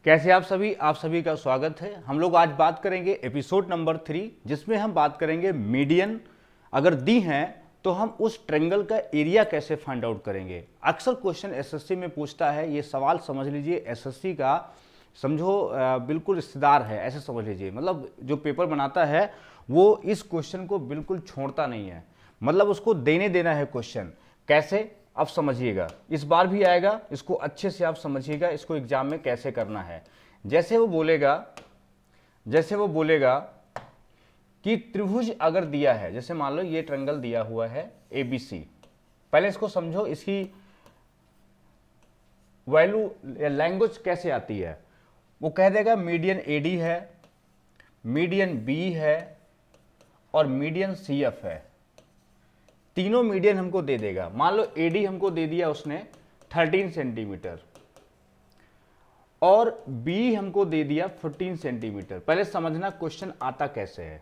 कैसे आप सभी का स्वागत है। हम लोग आज बात करेंगे एपिसोड नंबर 3, जिसमें हम बात करेंगे मीडियन अगर दी हैं तो हम उस ट्रायंगल का एरिया कैसे फाइंड आउट करेंगे। अक्सर क्वेश्चन एसएससी में पूछता है, ये सवाल समझ लीजिए एसएससी का समझो बिल्कुल रिश्तेदार है, ऐसे समझ लीजिए। मतलब जो पेपर बनाता है वो इस क्वेश्चन को बिल्कुल छोड़ता नहीं है, मतलब उसको देने देना है क्वेश्चन। कैसे अब समझिएगा, इस बार भी आएगा, इसको अच्छे से आप समझिएगा इसको एग्जाम में कैसे करना है। जैसे वो बोलेगा कि त्रिभुज अगर दिया है, जैसे मान लो ये ट्रायंगल दिया हुआ है ABC। पहले इसको समझो, इसकी वैल्यू या लैंग्वेज कैसे आती है। वो कह देगा मीडियन AD है, मीडियन B है और मीडियन CF है। तीनों मीडियन हमको दे देगा। मान लो AD हमको दे दिया उसने 13 सेंटीमीटर और B हमको दे दिया 14 सेंटीमीटर। पहले समझना क्वेश्चन आता कैसे है।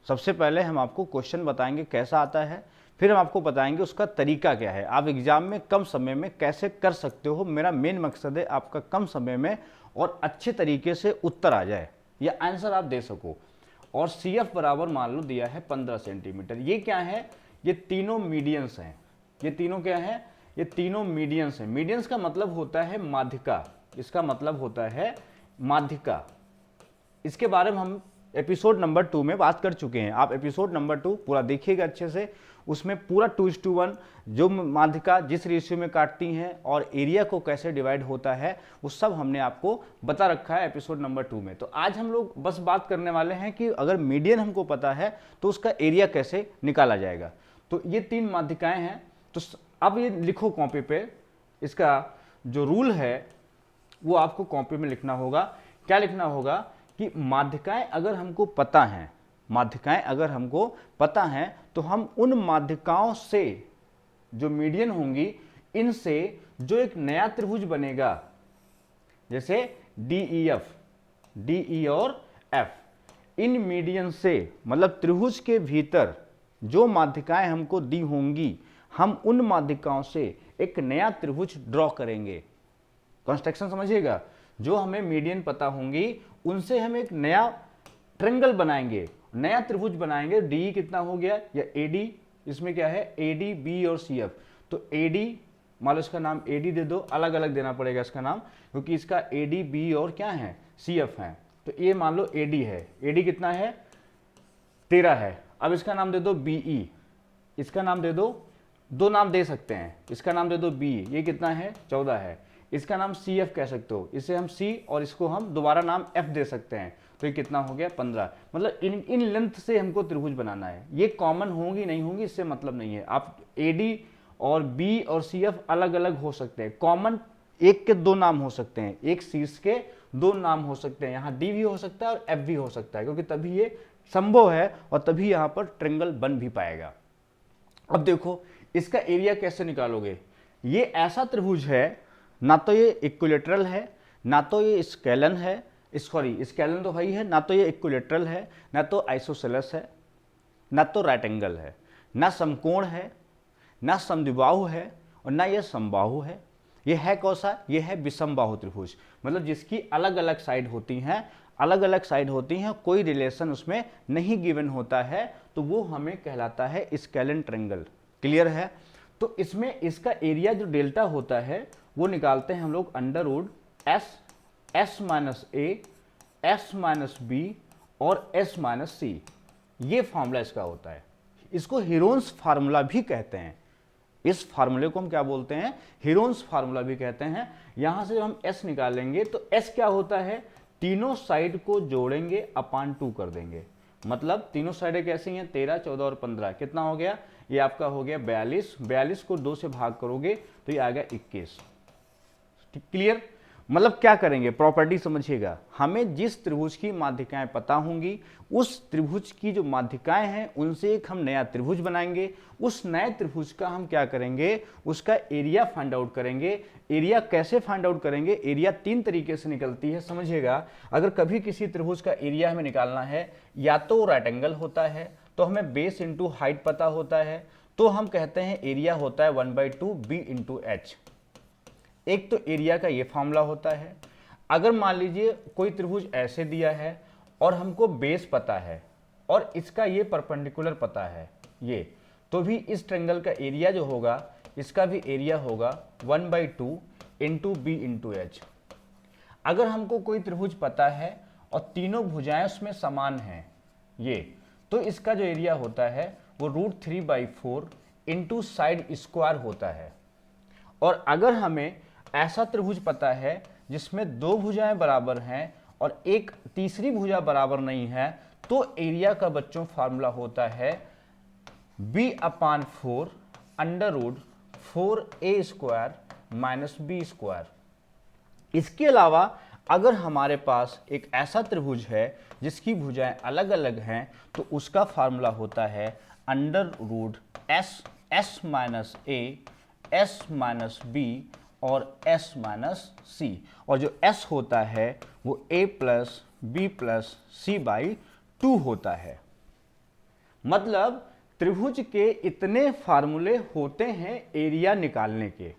सबसे पहले हम आपको क्वेश्चन बताएंगे कैसा आता है, फिर हम आपको बताएंगे उसका तरीका क्या है, आप एग्जाम में कम समय में कैसे कर सकते हो। मेरा मेन मकसद है आपका कम समय में और अच्छे तरीके से उत्तर आ जाए या आंसर आप दे सको। और CF बराबर मान लो दिया है 15 सेंटीमीटर। ये क्या है, ये तीनों मीडियंस हैं। ये तीनों क्या हैं, ये तीनों मीडियंस हैं। मीडियंस का मतलब होता है माध्यिका, इसका मतलब होता है माध्यिका। इसके बारे में हम एपिसोड नंबर 2 में बात कर चुके हैं। आप एपिसोड नंबर 2 पूरा देखिएगा अच्छे से, उसमें पूरा 2:1 जो माध्यिका जिस रेशियो में काटती हैं और एरिया को कैसे डिवाइड होता है वो सब हमने आपको बता रखा है एपिसोड नंबर 2 में। तो आज हम लोग बस बात करने वाले हैं कि अगर मीडियन हमको पता है तो उसका एरिया कैसे निकाला जाएगा। तो ये 3 माध्यिकाएं हैं। तो अब ये लिखो कॉपी पे, इसका जो रूल है वो आपको कॉपी में लिखना होगा। क्या लिखना होगा कि माध्यिकाएं अगर हमको पता हैं, माध्यिकाएं अगर हमको पता हैं तो हम उन माध्यिकाओं से जो मीडियन होंगी इनसे जो एक नया त्रिभुज बनेगा, जैसे DEF, DE और F, इन मीडियन से मतलब त्रिभुज के भीतर जो माध्यिकाएं हमको दी होंगी हम उन माध्यिकाओं से एक नया त्रिभुज ड्रॉ करेंगे। कंस्ट्रक्शन समझिएगा, जो हमें मीडियन पता होंगी उनसे हम एक नया ट्रायंगल बनाएंगे, नया त्रिभुज बनाएंगे। DE कितना हो गया या AD, इसमें क्या है AD, B और CF। तो AD मान लो इसका नाम AD दे दो, अलग अलग देना पड़ेगा इसका नाम क्योंकि इसका AD, B और क्या है CF है। तो ये मान लो AD है, AD कितना है 13 है। अब इसका नाम दे दो BE, इसका नाम दे दो, दो नाम दे सकते हैं, इसका नाम दे दो B, ये कितना है 14 है। इसका नाम CF कह सकते हो, इसे हम C और इसको हम दोबारा नाम F दे सकते हैं। तो ये कितना हो गया 15। मतलब इन लेंथ से हमको त्रिभुज बनाना है। ये कॉमन होंगी नहीं होंगी इससे मतलब नहीं है। आप AD और B और CF अलग अलग हो सकते हैं, कॉमन एक के दो नाम हो सकते हैं, एक शीर्ष के दो नाम हो सकते हैं। यहाँ D भी हो सकता है और F भी हो सकता है, क्योंकि तभी ये संभव है और तभी यहाँ पर ट्रायंगल बन भी पाएगा। अब देखो इसका एरिया कैसे निकालोगे। ये ऐसा त्रिभुज है, ना तो ये इक्विलेटरल है, ना तो ये स्केलन है, सॉरी स्केलन तो भाई है, ना तो ये इक्विलेटरल है, ना तो आइसोसेलेस है, ना तो राइट एंगल है, ना समकोण है, ना समद्विबाहु है और ना ये समबाहु है। ये है कौन सा, ये है विषमबाहु त्रिभुज, मतलब जिसकी अलग अलग साइड होती हैं, अलग अलग साइड होती हैं, कोई रिलेशन उसमें नहीं गिवन होता है, तो वो हमें कहलाता है स्केलन ट्रायंगल। क्लियर है। तो इसमें इसका एरिया जो डेल्टा होता है वो निकालते हैं हम लोग under root S minus A, S minus B और S माइनस C। ये फार्मूला इसका होता है। इसको हीरोन्स फार्मूला भी कहते हैं। इस फार्मूले को हम क्या बोलते हैं, हीरोन्स फार्मूला भी कहते हैं। यहां से जब हम S निकालेंगे तो S क्या होता है, तीनों साइड को जोड़ेंगे अपान 2 कर देंगे। मतलब तीनों साइडें कैसी हैं 13, 14 और 15, कितना हो गया, ये आपका हो गया 42। 42 को 2 से भाग करोगे तो ये आ गया 21। क्लियर। मतलब क्या करेंगे, प्रॉपर्टी समझिएगा, हमें जिस त्रिभुज की माध्यिकाएं पता होंगी उस त्रिभुज की जो माध्यिकाएं हैं उनसे एक हम नया त्रिभुज बनाएंगे। उस नए त्रिभुज का हम क्या करेंगे, उसका एरिया फाइंड आउट करेंगे। एरिया कैसे फाइंड आउट करेंगे, एरिया 3 तरीके से निकलती है समझिएगा। अगर कभी किसी त्रिभुज का एरिया हमें निकालना है, या तो राइट एंगल होता है तो हमें बेस इंटू हाइट पता होता है, तो हम कहते हैं एरिया होता है 1/2 B इंटू H। एक तो एरिया का ये फॉर्मूला होता है। अगर मान लीजिए कोई त्रिभुज ऐसे दिया है और हमको बेस पता है और इसका ये परपेंडिकुलर पता है ये, तो भी इस ट्रायंगल का एरिया जो होगा इसका भी एरिया होगा 1/2 इंटू बी इंटू एच। अगर हमको कोई त्रिभुज पता है और तीनों भुजाएं उसमें समान हैं ये, तो इसका जो एरिया होता है वो √3/4 इंटू साइड स्क्वायर होता है। और अगर हमें ऐसा त्रिभुज पता है जिसमें दो भुजाएं बराबर हैं और एक तीसरी भुजा बराबर नहीं है, तो एरिया का बच्चों फार्मूला होता है b/4 √4a² - b²। इसके अलावा अगर हमारे पास एक ऐसा त्रिभुज है जिसकी भुजाएं अलग अलग हैं, तो उसका फार्मूला होता है √s b और s c, और जो s होता है वो a + b + c/2 होता है। मतलब त्रिभुज के इतने फार्मूले होते हैं एरिया निकालने के।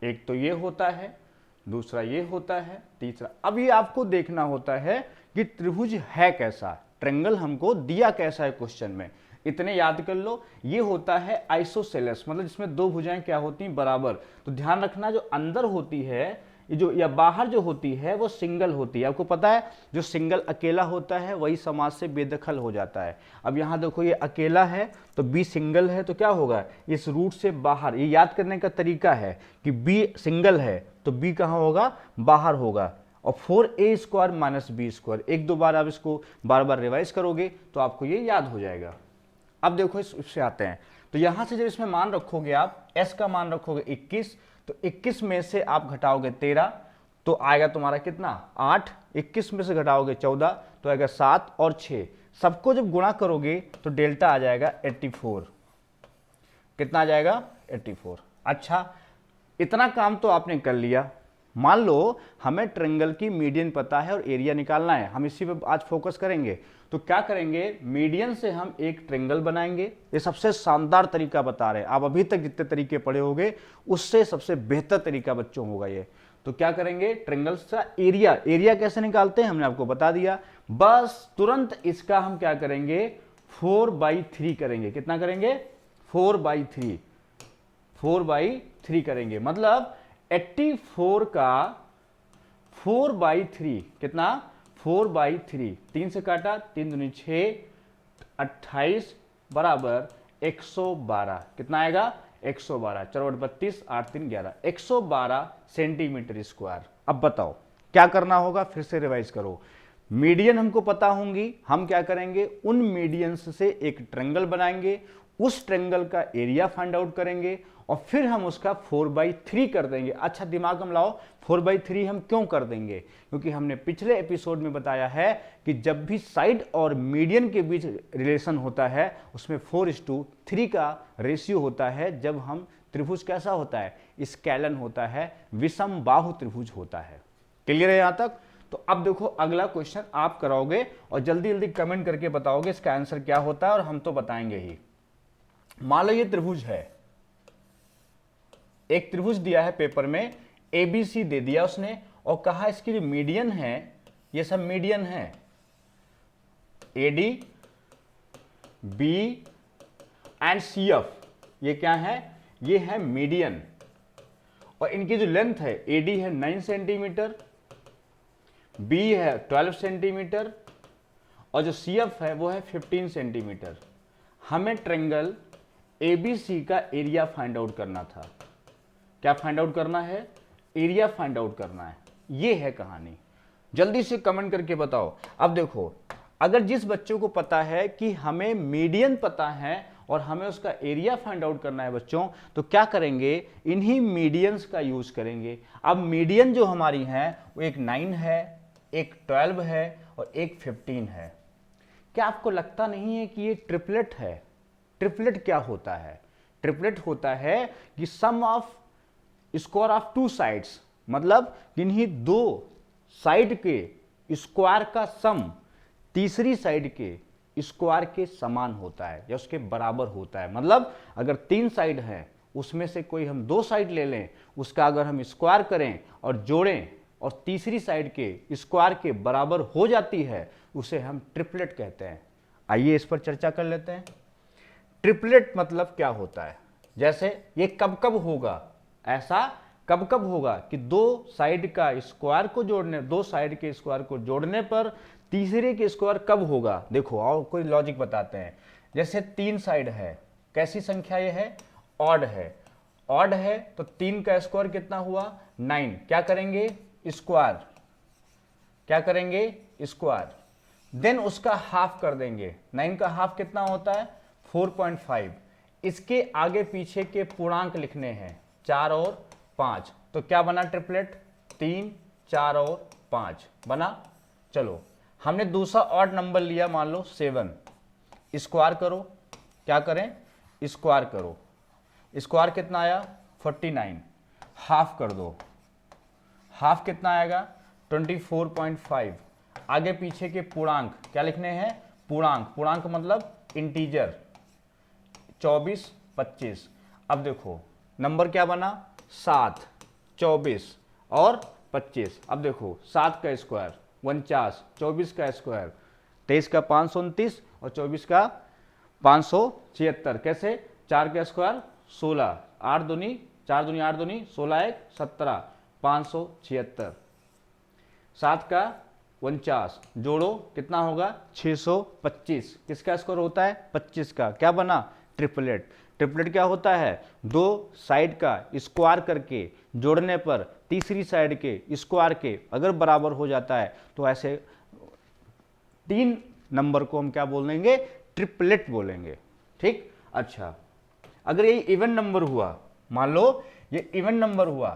एक तो ये होता है, दूसरा ये होता है, तीसरा अब ये आपको देखना होता है कि त्रिभुज है कैसा, ट्रायंगल हमको दिया कैसा है क्वेश्चन में। इतने याद कर लो। ये होता है आइसोसेलेस, मतलब जिसमें दो भुजाएं क्या होती हैं, बराबर। तो ध्यान रखना जो अंदर होती है जो या बाहर जो होती है वो सिंगल होती है। आपको पता है जो सिंगल अकेला होता है वही समाज से बेदखल हो जाता है। अब यहाँ देखो ये अकेला है तो बी सिंगल है, तो क्या होगा इस रूट से बाहर। ये याद करने का तरीका है कि बी सिंगल है तो बी कहाँ होगा, बाहर होगा। और 4a² - b², एक दो बार आप इसको बार बार रिवाइज करोगे तो आपको ये याद हो जाएगा। अब देखो इससे आते हैं, तो यहां से जब इसमें मान रखोगे आप s का मान रखोगे 21, तो 21 में से आप घटाओगे 13 तो आएगा तुम्हारा कितना 8, 21 में से घटाओगे 14 तो आएगा 7 और 6, सबको जब गुणा करोगे तो डेल्टा आ जाएगा 84। कितना आ जाएगा 84। अच्छा, इतना काम तो आपने कर लिया। मान लो हमें ट्रायंगल की मीडियन पता है और एरिया निकालना है, हम इसी पे आज फोकस करेंगे। तो क्या करेंगे, मीडियन से हम एक ट्रायंगल बनाएंगे। ये सबसे शानदार तरीका बता रहे हैं, आप अभी तक जितने तरीके पढ़े होंगे उससे सबसे बेहतर तरीका बच्चों होगा ये। तो क्या करेंगे, ट्रायंगल का एरिया कैसे निकालते हैं हमने आपको बता दिया। बस तुरंत इसका हम क्या करेंगे 4/3 करेंगे। कितना करेंगे 4/3 करेंगे। मतलब 84 का 4/3 कितना 4/3, 3 से काटा 3 दूनी 6, 28 बराबर 112। कितना आएगा 112, 4/32, 8 3 11, 112 सेंटीमीटर स्क्वायर। अब बताओ क्या करना होगा, फिर से रिवाइज करो। मीडियन हमको पता होंगी, हम क्या करेंगे उन मीडियंस से एक ट्रायंगल बनाएंगे, उस ट्रायंगल का एरिया फाइंड आउट करेंगे और फिर हम उसका 4/3 कर देंगे। अच्छा दिमाग में लाओ, 4/3 हम क्यों कर देंगे, क्योंकि हमने पिछले एपिसोड में बताया है कि जब भी साइड और मीडियन के बीच रिलेशन होता है उसमें 4:3 का रेशियो होता है। जब हम त्रिभुज कैसा होता है, स्केलन होता है, विषम बाहु त्रिभुज होता है। क्लियर है यहां तक। तो अब देखो अगला क्वेश्चन आप कराओगे और जल्दी जल्दी कमेंट करके बताओगे इसका आंसर क्या होता है, और हम तो बताएंगे ही। मान लो ये त्रिभुज है, एक त्रिभुज दिया है पेपर में, ABC दे दिया उसने और कहा इसकी जो मीडियन है, ये सब मीडियन है, AD, B एंड CF, ये क्या है, ये है मीडियन। और इनकी जो लेंथ है, AD है 9 सेंटीमीटर, B है 12 सेंटीमीटर और जो CF है वो है 15 सेंटीमीटर। हमें ट्रायंगल ABC का एरिया फाइंड आउट करना था। क्या फाइंड आउट करना है, एरिया फाइंड आउट करना है। ये है कहानी, जल्दी से कमेंट करके बताओ। अब देखो, अगर जिस बच्चों को पता है कि हमें मीडियन पता है और हमें उसका एरिया फाइंड आउट करना है बच्चों, तो क्या करेंगे, इन्हीं मीडियंस का यूज करेंगे। अब मीडियन जो हमारी है वो एक 9 है, एक 12 है और एक 15 है। क्या आपको लगता नहीं है कि ये ट्रिपलेट है। ट्रिपलेट क्या होता है, ट्रिपलेट होता है कि सम ऑफ स्क्वायर ऑफ 2 साइड्स, मतलब इन्हीं दो साइड के स्क्वायर का सम तीसरी साइड के स्क्वायर के समान होता है या उसके बराबर होता है। मतलब अगर 3 साइड है उसमें से कोई हम 2 साइड ले लें, उसका अगर हम स्क्वायर करें और जोड़ें और तीसरी साइड के स्क्वायर के बराबर हो जाती है उसे हम ट्रिपलेट कहते हैं। आइए इस पर चर्चा कर लेते हैं। ट्रिपलेट मतलब क्या होता है, जैसे ये कब कब होगा, ऐसा कब कब होगा कि दो साइड के स्क्वायर को जोड़ने पर तीसरे के स्क्वायर कब होगा। देखो और कोई लॉजिक बताते हैं। जैसे 3 साइड है, कैसी संख्या ये है, ऑड है। ऑड है तो 3 का स्क्वायर कितना हुआ 9, क्या करेंगे स्क्वायर, क्या करेंगे स्क्वायर, देन उसका हाफ कर देंगे। 9 का हाफ कितना होता है 4.5। इसके आगे पीछे के पूर्णांक लिखने हैं 4 और 5, तो क्या बना ट्रिपलेट 3, 4 और 5 बना। चलो हमने दूसरा ऑड नंबर लिया, मान लो 7, स्क्वायर करो, क्या करें स्क्वायर करो, स्क्वायर कितना आया 49, हाफ कर दो, हाफ कितना आएगा 24.5। आगे पीछे के पूर्णांक क्या लिखने हैं, पूर्णांक, पूर्णांक मतलब इंटीजर 24, 25। अब देखो नंबर क्या बना 7, 24 और 25। अब देखो 7 का स्क्वायर 49, 24 का स्क्वायर 23 का 529 और 24 का 576। कैसे 4 का स्क्वायर 16, 8 दूनी 4 दूनी 8 दूनी 16 1 17, 576। 7 का 49 जोड़ो कितना होगा 625। किसका स्क्वायर होता है 25 का, क्या बना ट्रिपलेट। ट्रिपलेट क्या होता है, दो साइड का स्क्वायर करके जोड़ने पर तीसरी साइड के स्क्वायर के अगर बराबर हो जाता है तो ऐसे 3 नंबर को हम क्या बोलेंगे ट्रिपलेट बोलेंगे। ठीक, अच्छा अगर ये इवन नंबर हुआ, मान लो ये इवन नंबर हुआ,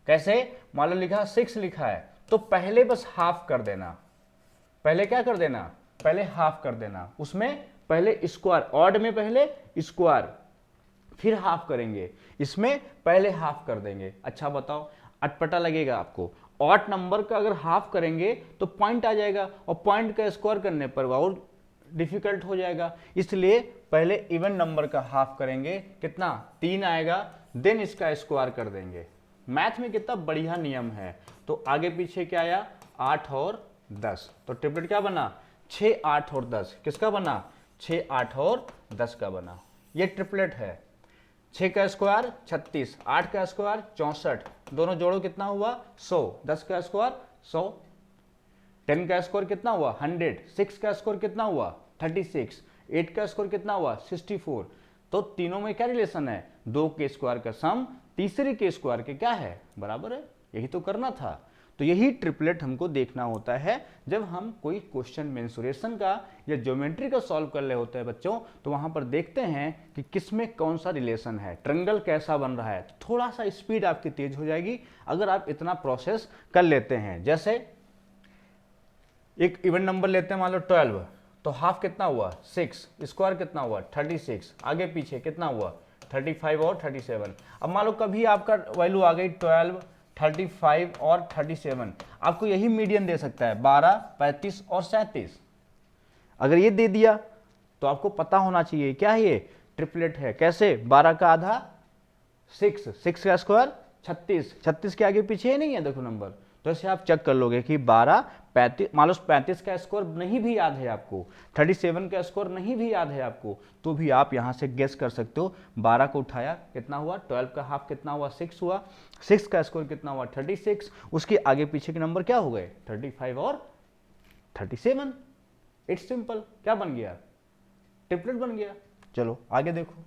कैसे, मान लो लिखा 6 लिखा है तो पहले बस हाफ कर देना, पहले क्या कर देना, पहले हाफ कर देना, उसमें पहले स्क्वायर, ऑड में पहले स्क्वायर फिर हाफ करेंगे, इसमें पहले हाफ कर देंगे। अच्छा बताओ अटपटा लगेगा आपको, ऑड नंबर का अगर हाफ करेंगे तो पॉइंट आ जाएगा और पॉइंट का स्क्वायर करने पर और डिफिकल्ट हो जाएगा, इसलिए पहले इवन नंबर का हाफ करेंगे, कितना 3 आएगा, देन इसका स्क्वायर कर देंगे। मैथ में कितना बढ़िया नियम है। तो आगे पीछे क्या आया 8 और 10, तो ट्रिपलेट क्या बना 6, 8 और 10। किसका बना 6, 8 और 10 का बना। ये ट्रिपलेट है। 6 का स्क्वायर 36, 8 का स्क्वायर 64, दोनों जोड़ो कितना हुआ 100, 10 का स्क्वायर 100, 10 का स्क्वायर कितना हुआ 100, 6 का स्क्वायर कितना हुआ 36, 8 का स्क्वायर कितना हुआ 64। तो तीनों में क्या रिलेशन है, 2 के स्क्वायर का सम तीसरे के स्क्वायर के क्या है बराबर है, यही तो करना था। तो यही ट्रिपलेट हमको देखना होता है जब हम कोई क्वेश्चन मेंसुरेशन का या ज्योमेट्री का सॉल्व कर रहे होते हैं बच्चों, तो वहां पर देखते हैं कि किसमें कौन सा रिलेशन है, ट्रायंगल कैसा बन रहा है, तो थोड़ा सा स्पीड आपकी तेज हो जाएगी अगर आप इतना प्रोसेस कर लेते हैं। जैसे एक इवन नंबर लेते हैं मान लो 12, तो हाफ कितना हुआ 6, स्क्वायर कितना हुआ 36, आगे पीछे कितना हुआ 35 और 37। अब मान लो कभी आपका वैल्यू आ गई 12, 35 और 37, आपको यही मीडियन दे सकता है 12, 35 और 37। अगर ये दे दिया तो आपको पता होना चाहिए क्या है ये ट्रिपलेट है। कैसे 12 का आधा 6, 6 का स्क्वायर 36, 36 के आगे पीछे नहीं है देखो नंबर, तो ऐसे आप चेक कर लोगे कि 12, 35, मान लो 35 का स्कोर नहीं भी याद है आपको, 37 का स्कोर नहीं भी याद है आपको, तो भी आप यहां से गेस कर सकते हो। 12 को उठाया कितना हुआ 12 का हाफ कितना हुआ 6 हुआ, 6 का स्कोर कितना हुआ 36, उसके आगे पीछे के नंबर क्या हो गए 35 और 37। इट्स सिंपल, क्या बन गया ट्रिपलेट बन गया। चलो आगे देखो।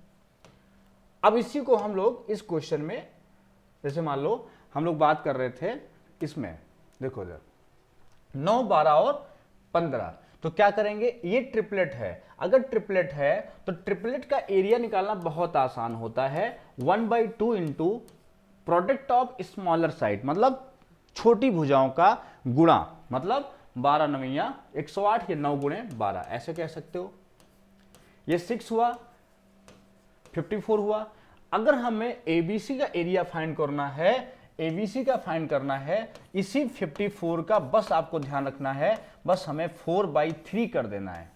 अब इसी को हम लोग इस क्वेश्चन में, जैसे मान लो हम लोग बात कर रहे थे इसमें, देखो इधर 9, 12 और 15, तो क्या करेंगे ये ट्रिपलेट है। अगर ट्रिपलेट है तो ट्रिपलेट का एरिया निकालना बहुत आसान होता है, 1/2 into product of smaller side, मतलब छोटी भुजाओं का गुणा, मतलब 12 9 108 या 9 गुणे 12 ऐसे कह सकते हो। ये 6 हुआ, 54 हुआ। अगर हमें एबीसी का एरिया फाइंड करना है, एबीसी का फाइंड करना है, इसी 54 का बस आपको ध्यान रखना है, बस हमें 4/3 कर देना है।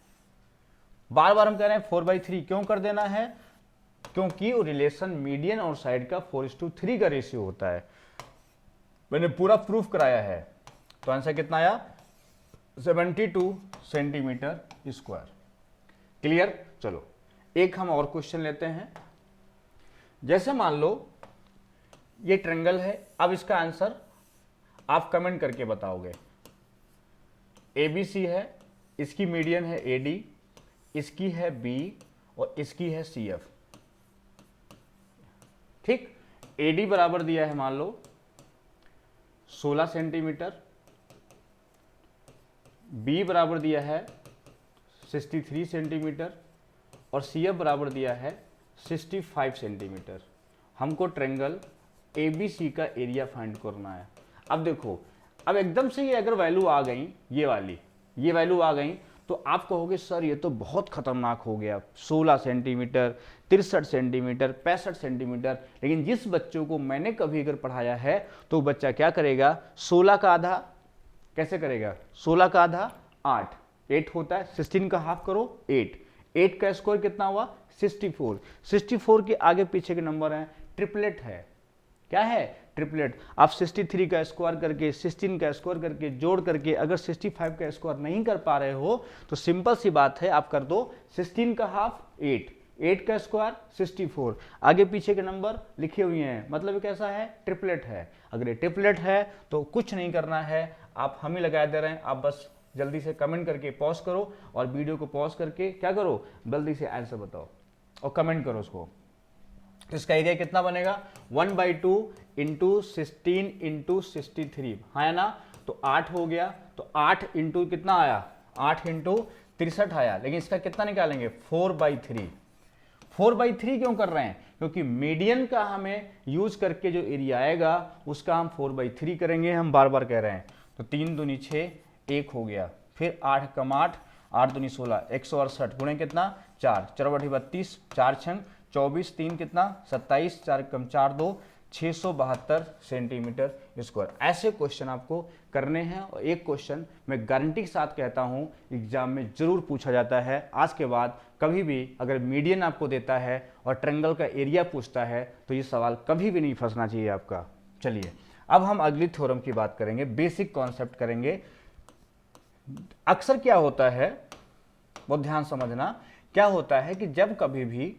बार बार हम कह रहे हैं 4/3 क्यों कर देना है, क्योंकि रिलेशन मीडियन और साइड का 4:3 का रेशियो होता है। मैंने पूरा प्रूफ कराया है। तो आंसर कितना आया? 72 सेंटीमीटर स्क्वायर। क्लियर? चलो एक हम और क्वेश्चन लेते हैं। जैसे मान लो ये ट्रायंगल है, अब इसका आंसर आप कमेंट करके बताओगे। ABC है, इसकी मीडियन है AD, इसकी है B और इसकी है CF। ठीक, AD बराबर दिया है मान लो 16 सेंटीमीटर, B बराबर दिया है 63 सेंटीमीटर और CF बराबर दिया है 65 सेंटीमीटर। हमको ट्रायंगल ABC का एरिया फाइंड करना है। अब देखो, अब एकदम से ये अगर वैल्यू आ गई, ये वैल्यू आ गई, तो आप कहोगे सर ये तो बहुत खतरनाक हो गया, 16 सेंटीमीटर, 63 सेंटीमीटर, 65 सेंटीमीटर। लेकिन जिस बच्चों को मैंने कभी अगर पढ़ाया है तो बच्चा क्या करेगा, 16 का आधा कैसे करेगा, 16 का आधा 8 होता है, 16 का हाफ करो 8 का स्क्वायर कितना हुआ 64 के आगे पीछे के नंबर हैं, ट्रिपलेट है। क्या है? ट्रिपलेट। आप 63 का स्क्वायर करके, 16 का स्क्वायर करके, जोड़ करके अगर 65 का स्क्वायर नहीं कर पा रहे हो तो सिंपल सी बात है, आप कर दो 16 का हाफ 8 का स्क्वायर 64, आगे पीछे के नंबर लिखे हुए हैं, मतलब कैसा है, ट्रिपलेट है। अगर ये ट्रिपलेट है तो कुछ नहीं करना है, आप हम ही लगा दे रहे हैं, आप बस जल्दी से कमेंट करके पॉज करो और वीडियो को पॉज करके क्या करो, जल्दी से आंसर बताओ और कमेंट करो उसको। तो इसका एरिया कितना बनेगा, 1/2 इंटू 16 इंटू 63, है ना, तो 8 हो गया। तो 8 इंटू कितना आया, 8 इंटू 63 आया। लेकिन इसका कितना निकालेंगे, 4/3। 4/3 क्यों कर रहे हैं, क्योंकि मीडियन का हमें यूज करके जो एरिया आएगा उसका हम 4/3 करेंगे, हम बार बार कह रहे हैं। तो 3 दूनी 6, 1 हो गया, फिर 8 कम 8, 8 दूनी 16, 168 गुणे कितना 4, 4 32, 4 छंग 24, 3 कितना 27, 4 कम 4 2, 672 सेंटीमीटर स्क्वायर। ऐसे क्वेश्चन आपको करने हैं और एक क्वेश्चन मैं गारंटी के साथ कहता हूं एग्जाम में जरूर पूछा जाता है। आज के बाद कभी भी अगर मीडियन आपको देता है और ट्रायंगल का एरिया पूछता है तो ये सवाल कभी भी नहीं फंसना चाहिए आपका। चलिए अब हम अगली थ्योरम की बात करेंगे, बेसिक कॉन्सेप्ट करेंगे। अक्सर क्या होता है, बहुत ध्यान समझना, क्या होता है कि जब कभी भी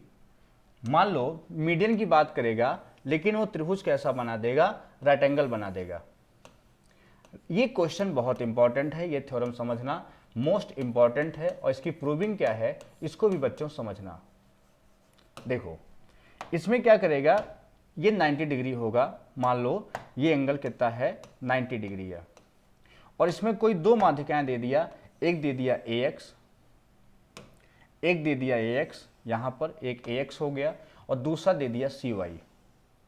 मान लो मीडियन की बात करेगा लेकिन वो त्रिभुज कैसा बना देगा, राइट एंगल बना देगा। ये क्वेश्चन बहुत इंपॉर्टेंट है, ये थ्योरम समझना मोस्ट इंपॉर्टेंट है और इसकी प्रूविंग क्या है इसको भी बच्चों समझना। देखो इसमें क्या करेगा, ये 90 डिग्री होगा, मान लो ये एंगल कितना है 90 डिग्री है, और इसमें कोई दो माध्यिकाएं दे दिया, एक दे दिया AX, एक दे दिया AX, यहां पर एक AX हो गया और दूसरा दे दिया CY,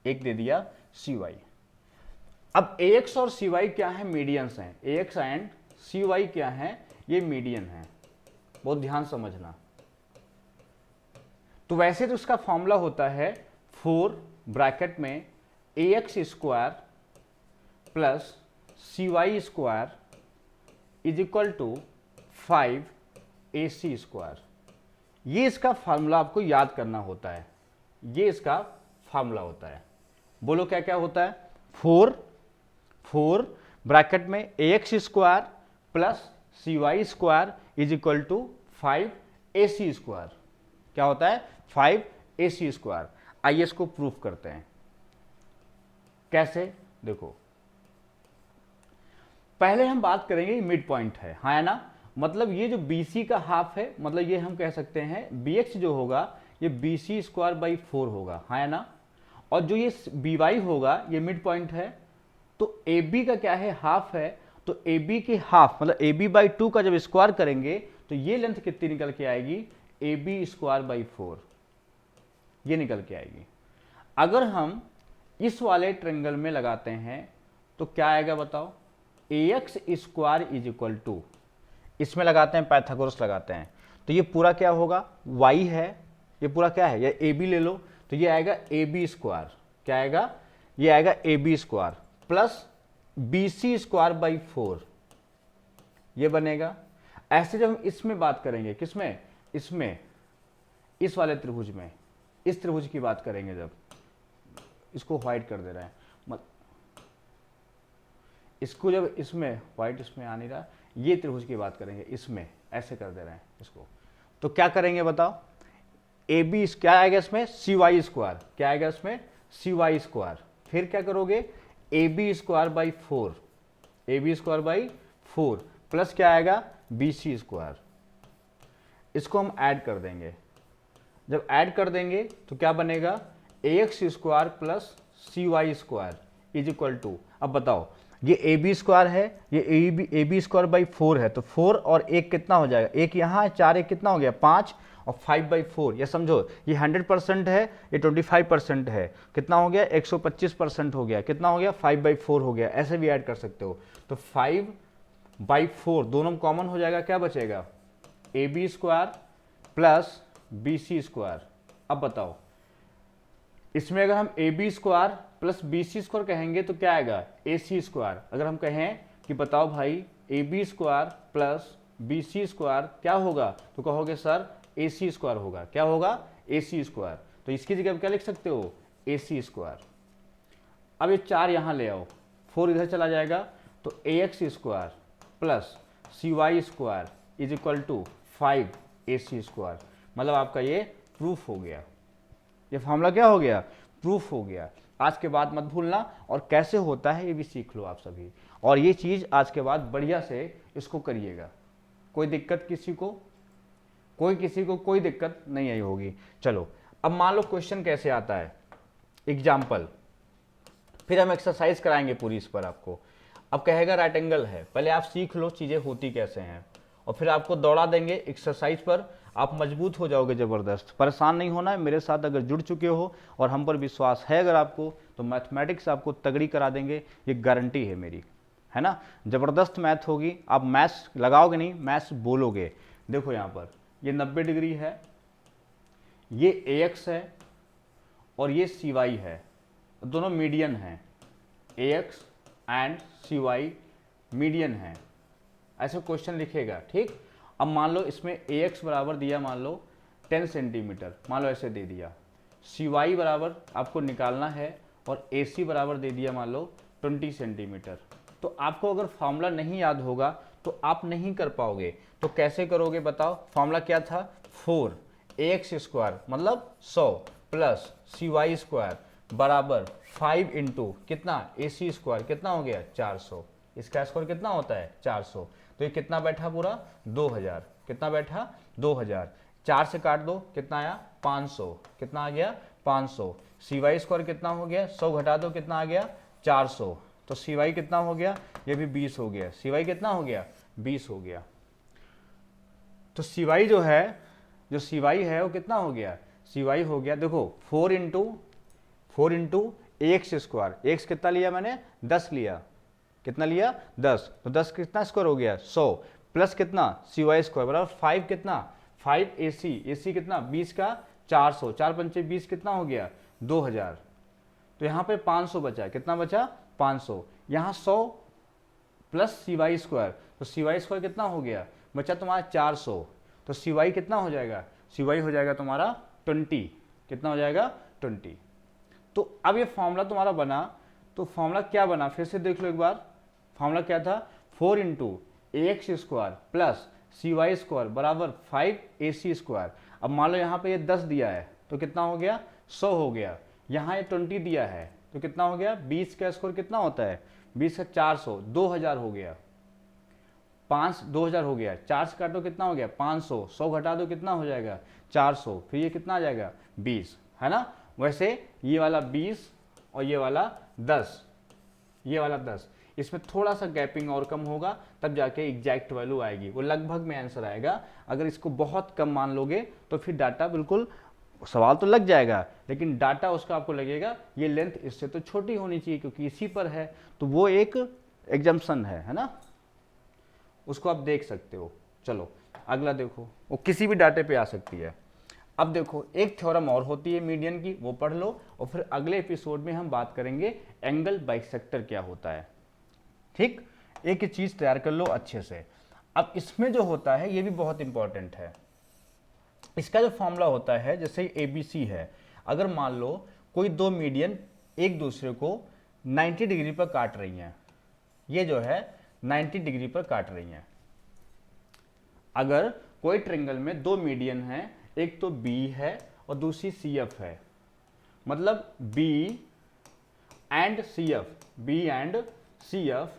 एक दे दिया CY। अब AX और CY क्या है, मीडियंस हैं। AX एंड CY क्या है, ये मीडियन है, बहुत ध्यान समझना। तो वैसे तो इसका फॉर्मूला होता है 4 ब्रैकेट में AX square plus CY square is equal to 5 AC square. ये इसका फार्मूला आपको याद करना होता है, ये इसका फार्मूला होता है। बोलो क्या क्या होता है, 4 ब्रैकेट में AX square plus CY square is equal to 5 AC square. क्या होता है, 5 AC स्क्वायर। आइए इसको प्रूफ करते हैं। कैसे, देखो पहले हम बात करेंगे मिड पॉइंट है, हाँ ना, मतलब ये जो BC का हाफ है, मतलब ये हम कह सकते हैं BX जो होगा ये BC स्क्वायर बाई 4 होगा, हाँ ना, और जो ये BY होगा ये मिड पॉइंट है। तो AB का क्या है, हाफ है, तो AB की हाफ मतलब AB/2 का जब स्क्वायर करेंगे तो ये लेंथ कितनी निकल के आएगी, AB स्क्वायर बाई 4, ये निकल के आएगी। अगर हम इस वाले ट्रायंगल में लगाते हैं तो क्या आएगा बताओ, AX square is equal to, इसमें लगाते हैं पाइथागोरस लगाते हैं, तो ये पूरा क्या होगा, y है, ये पूरा क्या है, ये AB ले लो, तो ये आएगा AB स्क्वायर, क्या आएगा, ये आएगा AB square plus BC square by 4, ये बनेगा। ऐसे जब हम इसमें बात करेंगे, किसमें, इसमें, इस वाले त्रिभुज में, इस त्रिभुज की बात करेंगे, जब इसको व्हाइट कर दे रहे हैं, इसको जब इसमें वाइट इसमें आ नहीं रहा, ये त्रिभुज की बात करेंगे, इसमें ऐसे कर दे रहे हैं इसको, तो क्या करेंगे बताओ, ए बी क्या आएगा इसमें, सी वाई स्क्वायर, क्या आएगा इसमें, सी वाई स्क्वायर, फिर क्या करोगे, A B square by 4, A B square by 4 plus क्या आएगा, बी सी स्क्वायर, इसको हम ऐड कर देंगे, जब ऐड कर देंगे तो क्या बनेगा, a x square plus c y square is equal to, अब बताओ ये ए बी स्क्वायर है, ये ए बी स्क्वायर बाई 4 है, तो 4 और 1 कितना हो जाएगा, एक यहाँ है, 4 1 कितना हो गया 5 और 5/4, ये समझो ये 100% है, ये 25% है, कितना हो गया 125% हो गया, कितना हो गया 5/4 हो गया, ऐसे भी ऐड कर सकते हो। तो 5/4 दोनों कॉमन हो जाएगा, क्या बचेगा, A B square plus B C square. अब बताओ इसमें अगर हम A B square plus B C square कहेंगे तो क्या आएगा, ए सी स्क्वायर। अगर हम कहें कि बताओ भाई A B square plus B C square क्या होगा, तो कहोगे सर ए सी स्क्वायर होगा, क्या होगा, ए सी स्क्वायर। तो इसकी जगह क्या लिख सकते हो, ए सी स्क्वायर। अब ये 4 यहाँ ले आओ, 4 इधर चला जाएगा, तो a x square plus c y square is equal to 5 a C square. मतलब आपका ये प्रूफ हो गया, ये फॉर्मूला क्या हो गया, प्रूफ हो गया। आज के बाद मत भूलना, और कैसे होता है ये भी सीख लो आप सभी, और ये चीज़ आज के बाद बढ़िया से इसको करिएगा, कोई दिक्कत किसी को कोई दिक्कत नहीं आई होगी। चलो अब मान लो क्वेश्चन कैसे आता है, एग्जाम्पल, फिर हम एक्सरसाइज कराएंगे पूरी इस पर आपको। अब कहेगा राइट एंगल है, पहले आप सीख लो चीज़ें होती कैसे हैं, और फिर आपको दौड़ा देंगे एक्सरसाइज पर, आप मजबूत हो जाओगे ज़बरदस्त। परेशान नहीं होना है, मेरे साथ अगर जुड़ चुके हो और हम पर विश्वास है अगर आपको, तो मैथमेटिक्स आपको तगड़ी करा देंगे, ये गारंटी है मेरी, है ना। ज़बरदस्त मैथ होगी, आप मैथ्स लगाओगे नहीं, मैथ्स बोलोगे। देखो यहाँ पर ये 90 डिग्री है, ये ए एक्स है और ये सी वाई है, दोनों मीडियन हैं, a x and c y median है, ऐसे क्वेश्चन लिखेगा, ठीक। अब मान लो इसमें ए एक्स बराबर दिया, मान लो 10 सेंटीमीटर, मान लो ऐसे दे दिया, सी वाई बराबर आपको निकालना है और ए सी बराबर दे दिया मान लो 20 सेंटीमीटर। तो आपको अगर फॉर्मूला नहीं याद होगा तो आप नहीं कर पाओगे, तो कैसे करोगे बताओ। फॉर्मूला क्या था, 4 ए एक्स स्क्वायर मतलब 100 प्लस सी वाई स्क्वायर बराबर 5 इंटू कितना, ए सी स्क्वायर कितना हो गया 400, इसका स्क्वायर कितना होता है 400। तो ये कितना बैठा पूरा 2000, कितना बैठा 2000, 4 से काट दो कितना आया 500, कितना आ गया 500। सी वाई स्क्वायर कितना हो गया, 100 घटा दो कितना आ गया 400, तो सी वाई कितना हो गया, ये भी 20 हो गया, सी वाई कितना हो गया 20 हो गया। तो सी वाई जो है, जो सी वाई है वो कितना हो गया, सी वाई हो गया, देखो 4 इंटू ए एक्स स्क्वायर, एक्स कितना लिया मैंने 10 लिया, कितना लिया 10, तो 10 कितना स्क्वायर हो गया 100 प्लस कितना सी वाई स्क्वायर बराबर 5 कितना 5 ए सी कितना 20 का 400, 4 पंचे 20 कितना हो गया 2000। तो यहाँ पे 500 बचा, कितना बचा 500, यहाँ 100 प्लस सी वाई स्क्वायर, तो सी वाई स्क्वायर कितना हो गया बचा तुम्हारा 400, तो सी वाई कितना हो जाएगा, सी वाई हो जाएगा तुम्हारा 20, कितना हो जाएगा 20। तो अब ये फॉर्मूला तुम्हारा बना, तो फॉर्मूला क्या बना फिर से देख लो एक बार, फॉर्मूला क्या था 4 इंटू ए x square plus c y square बराबर 5 ए सी स्क्वायर। अब मान लो यहाँ पे ये 10 दिया है तो कितना हो गया 100 हो गया, यहाँ ये 20 दिया है तो कितना हो गया 20 का स्क्वायर कितना होता है 20 का 400, 2000 हो गया, 2000 हो गया, 4 से काटो कितना हो गया 500, 100 घटा दो कितना हो जाएगा 400, फिर ये कितना आ जाएगा 20, है ना। वैसे ये वाला 20 और ये वाला 10, ये वाला 10, इसमें थोड़ा सा गैपिंग और कम होगा तब जाके एग्जैक्ट वैल्यू आएगी, वो लगभग में आंसर आएगा। अगर इसको बहुत कम मान लोगे तो फिर डाटा बिल्कुल, सवाल तो लग जाएगा लेकिन डाटा उसका आपको लगेगा ये लेंथ इससे तो छोटी होनी चाहिए क्योंकि इसी पर है, तो वो एक एग्जम्पशन है ना, उसको आप देख सकते हो। चलो अगला देखो, वो किसी भी डाटे पे आ सकती है। अब देखो एक थ्योरम और होती है मीडियन की, वो पढ़ लो और फिर अगले एपिसोड में हम बात करेंगे एंगल बाइसेक्टर क्या होता है, ठीक। एक चीज तैयार कर लो अच्छे से। अब इसमें जो होता है ये भी बहुत इंपॉर्टेंट है, इसका जो फॉर्मूला होता है जैसे ए बी सी है, अगर मान लो कोई दो मीडियन एक दूसरे को 90 डिग्री पर काट रही हैं, ये जो है 90 डिग्री पर काट रही हैं। अगर कोई ट्रायंगल में दो मीडियन हैं, एक तो बी है और दूसरी सी एफ है, मतलब B and C F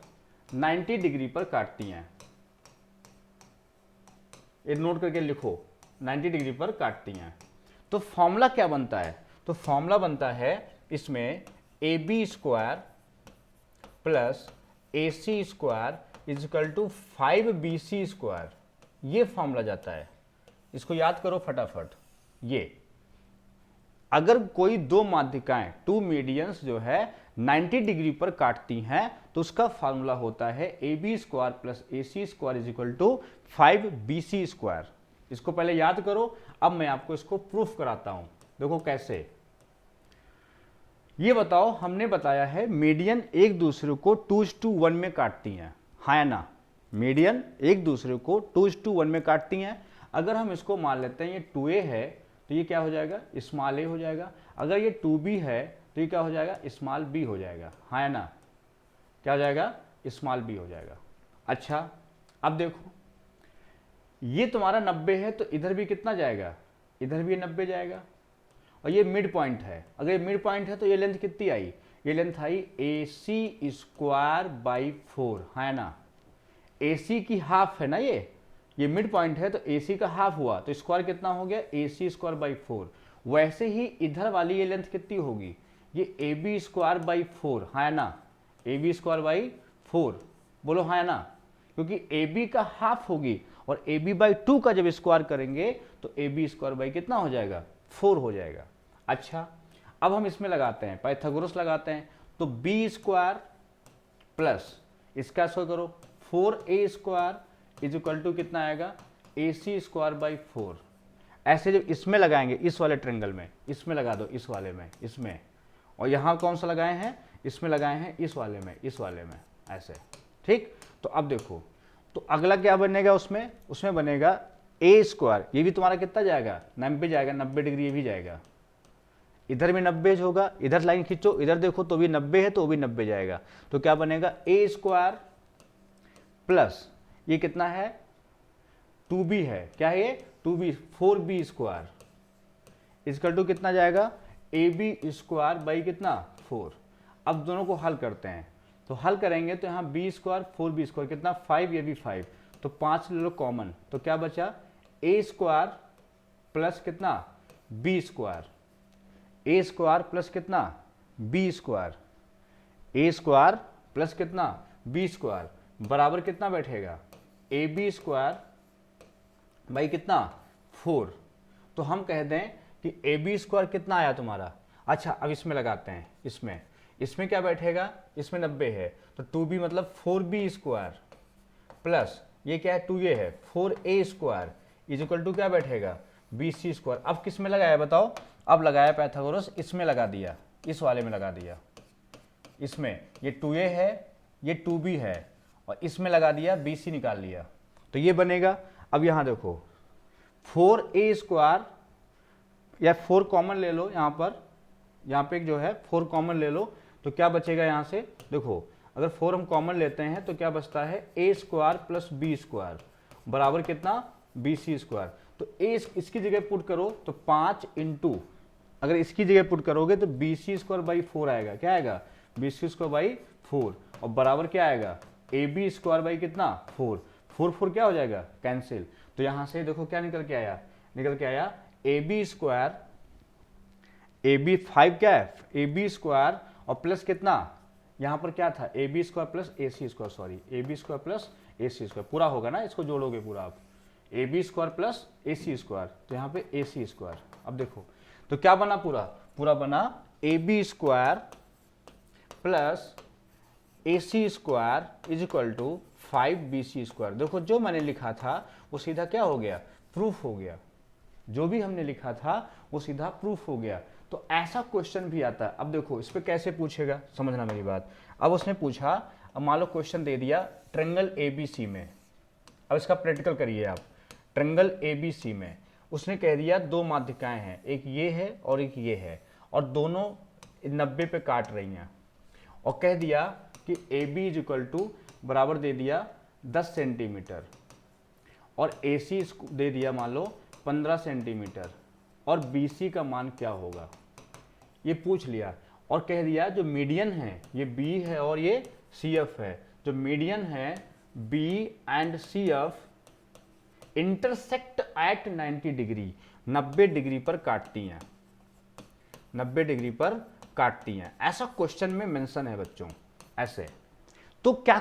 90 degree पर काटती हैं। ये नोट करके लिखो, 90 डिग्री पर काटती हैं। तो फॉर्मूला क्या बनता है? तो फॉर्मूला बनता है इसमें A B square plus A C square is equal to 5BC square. ये फॉर्मूला जाता है, इसको याद करो फटाफट। ये अगर कोई दो माध्यिकाएं, टू मीडियंस जो है 90 डिग्री पर काटती हैं, तो उसका फार्मूला होता है A B square plus A C square is equal to 5BC square. इसको पहले याद करो, अब मैं आपको इसको प्रूफ कराता हूं। देखो कैसे। ये बताओ, हमने बताया है मीडियन एक दूसरे को 2:1 में काटती हैं, हाँ या ना? मीडियन एक दूसरे को 2:1 में काटती हैं। अगर हम इसको मान लेते हैं ये 2A है, तो ये क्या हो जाएगा? स्मॉल a हो जाएगा। अगर ये 2B है तो ये क्या हो जाएगा? स्मॉल b हो जाएगा, हाँ या ना? क्या हो जाएगा? स्मॉल b हो जाएगा। अच्छा, अब देखो, ये तुम्हारा 90 है तो इधर भी कितना जाएगा? इधर भी 90 जाएगा। और ये मिड पॉइंट है, अगर ये मिड पॉइंट है तो ये लेंथ कितनी आई? ये length I AC square by 4, हाँ ना? AC की हाफ है ना, ये मिड पॉइंट है तो AC का हाफ हुआ, तो स्क्वायर कितना हो गया? AC square by 4। वैसे ही इधर वाली ये लेंथ कितनी होगी? ये AB स्क्वायर बाई 4, हाँ ना? AB स्क्वायर बाई 4, बोलो हाँ ना? क्योंकि AB का हाफ होगी और AB बाई 2 का जब स्क्वायर करेंगे तो AB स्क्वायर बाई कितना हो जाएगा? 4 हो जाएगा। अच्छा, अब हम इसमें लगाते हैं, पाइथागोरस लगाते हैं। तो B स्क्वायर प्लस इसका स्क्वायर करो 4A square is equal to कितना आएगा? AC square by 4। ऐसे जब इसमें लगाएंगे, इस वाले ट्रायंगल में, इसमें लगा दो, इस वाले में, इसमें, और यहां कौन सा लगाए हैं? इसमें लगाए हैं, इस वाले में, इस वाले में, ऐसे। ठीक, तो अब देखो, तो अगला क्या बनेगा? उसमें बनेगा A स्क्वायर। ये भी तुम्हारा कितना जाएगा? 90 जाएगा, 90 डिग्री ये भी जाएगा। इधर भी 90 होगा, इधर लाइन खींचो, इधर देखो तो भी 90 है, तो वो भी 90 जाएगा। तो क्या बनेगा? A स्क्वायर प्लस ये कितना है? 2B है, क्या है ये? 2B, 4B square is equal to कितना जाएगा? AB स्क्वायर बाई कितना? 4। अब दोनों को हल करते हैं, तो हल करेंगे तो यहाँ B स्क्वायर 4B स्क्वायर कितना? 5, ये भी 5, तो 5 ले लो कॉमन, तो क्या बचा? A स्क्वायर प्लस कितना? B square. A square plus कितना? B square. A square plus कितना? B स्क्वायर बराबर कितना बैठेगा? AB स्क्वायर भाई कितना? 4। तो हम कह दें कि AB स्क्वायर कितना आया तुम्हारा? अच्छा, अब इसमें लगाते हैं, इसमें क्या बैठेगा? इसमें 90 है, तो 2B मतलब 4B स्क्वायर प्लस ये क्या है? 2A है, 4A square is equal to क्या बैठेगा? BC square. अब किस में लगाया बताओ? अब लगाया पाइथागोरस, इसमें लगा दिया, इस वाले में लगा दिया। इसमें ये 2A है, ये 2B है, और इसमें लगा दिया, BC निकाल लिया, तो ये बनेगा। अब यहां देखो, 4A स्क्वायर, या 4 कॉमन ले लो, यहाँ पे जो है 4 कॉमन ले लो, तो क्या बचेगा यहाँ से? देखो, अगर 4 हम कॉमन लेते हैं तो क्या बचता है? A square plus B square बराबर कितना? BC square. तो A इसकी जगह पुट करो तो 5 इंटू, अगर इसकी जगह पुट करोगे तो BC स्क्वायर बाई 4 आएगा। क्या आएगा? BC स्क्वायर बाई 4, और बराबर क्या आएगा? AB स्क्वायर बाई कितना? 4। 4 क्या हो जाएगा? कैंसिल। तो यहां से देखो क्या निकल के आया? AB स्क्वायर, AB 5 क्या है? AB स्क्वायर और प्लस कितना? यहां पर क्या था? AB square plus AC square, sorry, AB square plus AC square पूरा होगा ना, इसको जोड़ोगे पूरा आप, AB square plus AC square, तो यहाँ पे AC स्क्वायर। अब देखो तो क्या बना? पूरा बना AB square plus AC square is equal to 5BC square. देखो, जो मैंने लिखा था वो सीधा क्या हो गया? प्रूफ हो गया। जो भी हमने लिखा था वो सीधा प्रूफ हो गया। तो ऐसा क्वेश्चन भी आता है। अब देखो इस पे कैसे पूछेगा, समझना मेरी बात। अब उसने पूछा, अब मान लो क्वेश्चन दे दिया ट्रायंगल ABC में, अब इसका प्रैक्टिकल करिए आप। ट्रायंगल ABC में उसने कह दिया दो माध्यिकाएं हैं, एक ये है और एक ये है, और दोनों 90 पे काट रही हैं, और कह दिया कि A B is equal to बराबर दे दिया 10 सेंटीमीटर और ए सी दे दिया मान लो 15 सेंटीमीटर और बी सी का मान क्या होगा, ये पूछ लिया और कह दिया जो मीडियन है ये बी है और ये सी एफ है। जो मीडियन है B and C F intersect at 90 degree, 90 degree पर काटती हैं, 90 डिग्री पर काटती हैं, ऐसा क्वेश्चन में मेंशन है बच्चों। ऐसे तो क्या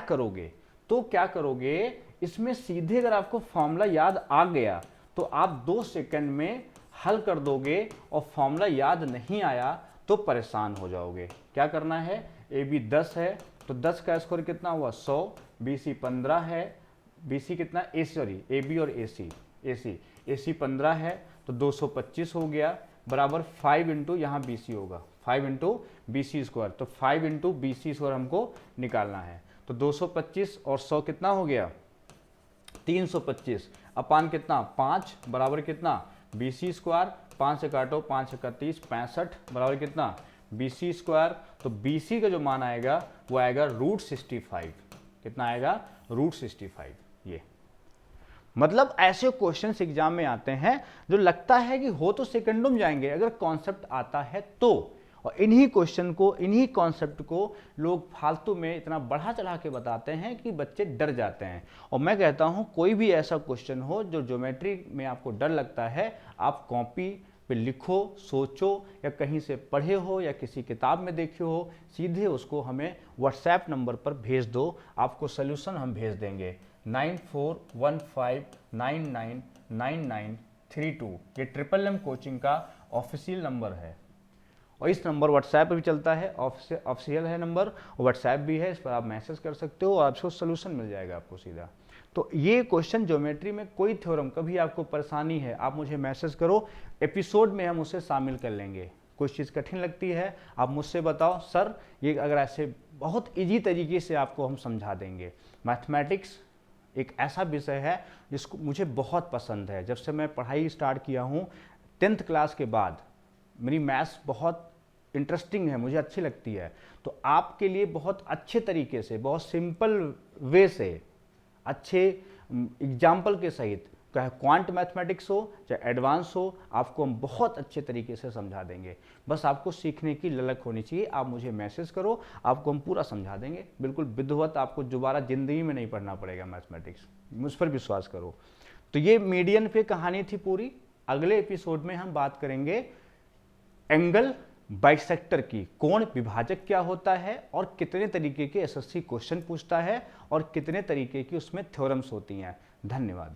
करोगे, इसमें सीधे अगर आपको फॉर्मूला याद आ गया तो आप 2 सेकंड में हल कर दोगे और फॉर्मूला याद नहीं आया तो परेशान हो जाओगे। क्या करना है, ए बी 10 है तो 10 का स्क्वायर कितना हुआ 100, बी सी 15 है, बी सी कितना ए बी और ए सी 15 है तो 225 हो गया बराबर 5 इंटू यहाँ बी सी होगा, 5 इंटू बी सी स्क्वायर, तो 5 इंटू बी सी स्क्वायर हमको निकालना है। तो 225 और 100 कितना हो गया 325 अपान कितना 5 बराबर कितना बी सी स्क्वायर, 5 से काटो 5 31 65 बराबर कितना बी सी स्क्वायर। तो बी सी का जो मान आएगा वो आएगा √65, कितना आएगा √65। ये मतलब ऐसे क्वेश्चंस एग्जाम में आते हैं जो लगता है कि हो तो सेकंडों में जाएंगे अगर कॉन्सेप्ट आता है तो, और इन्हीं क्वेश्चन को इन्हीं कॉन्सेप्ट को लोग फालतू में इतना बढ़ा चढ़ा के बताते हैं कि बच्चे डर जाते हैं। और मैं कहता हूं कोई भी ऐसा क्वेश्चन हो जो ज्योमेट्री में आपको डर लगता है, आप कॉपी पे लिखो, सोचो या कहीं से पढ़े हो या किसी किताब में देखे हो, सीधे उसको हमें व्हाट्सएप नंबर पर भेज दो, आपको सोल्यूशन हम भेज देंगे 9415999932। ये MMM कोचिंग का ऑफिशियल नंबर है और इस नंबर व्हाट्सएप पे भी चलता है, ऑफिशियल है नंबर, व्हाट्सएप भी है, इस पर आप मैसेज कर सकते हो और आपको सोल्यूशन मिल जाएगा आपको सीधा। तो ये क्वेश्चन ज्योमेट्री में कोई थ्योरम कभी आपको परेशानी है आप मुझे मैसेज करो, एपिसोड में हम उसे शामिल कर लेंगे। कोई चीज़ कठिन लगती है आप मुझसे बताओ सर, ये अगर ऐसे बहुत ईजी तरीके से आपको हम समझा देंगे। मैथमेटिक्स एक ऐसा विषय है जिसको मुझे बहुत पसंद है। जब से मैं पढ़ाई स्टार्ट किया हूँ 10th क्लास के बाद मेरी मैथ्स बहुत इंटरेस्टिंग है, मुझे अच्छी लगती है। तो आपके लिए बहुत अच्छे तरीके से, बहुत सिंपल वे से, अच्छे एग्जाम्पल के सहित, चाहे क्वांट मैथमेटिक्स हो चाहे एडवांस हो, आपको हम बहुत अच्छे तरीके से समझा देंगे। बस आपको सीखने की ललक होनी चाहिए, आप मुझे मैसेज करो, आपको हम पूरा समझा देंगे बिल्कुल विधिवत। आपको दोबारा ज़िंदगी में नहीं पढ़ना पड़ेगा मैथमेटिक्स, मुझ पर विश्वास करो। तो ये मीडियन पे कहानी थी पूरी। अगले एपिसोड में हम बात करेंगे एंगल बाइसेक्टर की, कोण विभाजक क्या होता है और कितने तरीके के एसएससी क्वेश्चन पूछता है और कितने तरीके की उसमें थ्योरम्स होती हैं। धन्यवाद।